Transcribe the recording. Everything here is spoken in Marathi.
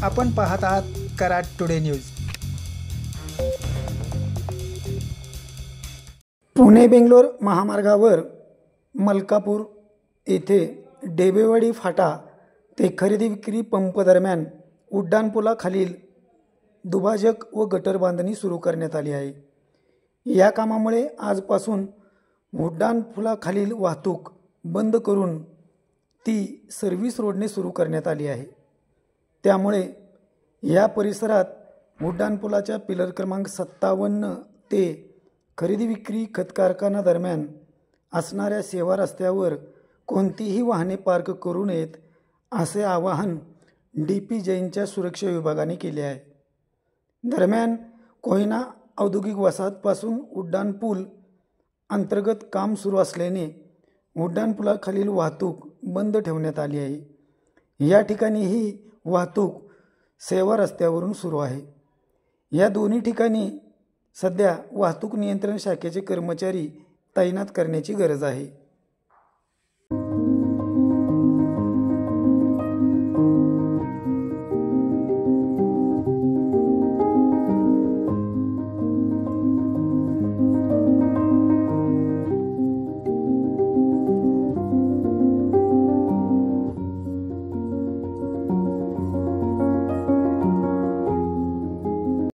आपण पाहत आहात कराड टुडे न्यूज। पुणे बेंगलोर महामार्गावर मलकापूर येथे डेबेवाडी फाटा ते खरेदी विक्री पंप दरम्यान उड्डाणपुलाखालील दुभाजक व गटर बांधणी सुरू करण्यात आली आहे। या कामामुळे आजपासून उड्डाणपुलाखालील वाहतूक बंद करून ती सर्व्हिस रोडने सुरू करण्यात आली आहे। त्यामुळे या परिसरात उड्डाणपुलाच्या पिलर क्रमांक 57 ते खरेदी विक्री खत कारखाना दरम्यान असणाऱ्या सेवा रस्त्यावर कोणतीही वाहने पार्क करू नयेत असे आवाहन DP जैनच्या सुरक्षा विभागाने केले आहे। दरम्यान कोयना औद्योगिक वसाहतपासून उड्डाणपूल अंतर्गत काम सुरू असल्याने उड्डाणपुलाखालील वाहतूक बंद ठेवण्यात आली आहे। या ठिकाणी ही वाहतूक सेवा रस्त्यावरून सुरू आहे। या दोन्ही ठिकाणी सध्या वाहतूक नियंत्रण शाखेचे कर्मचारी तैनात करण्याची गरज आहे।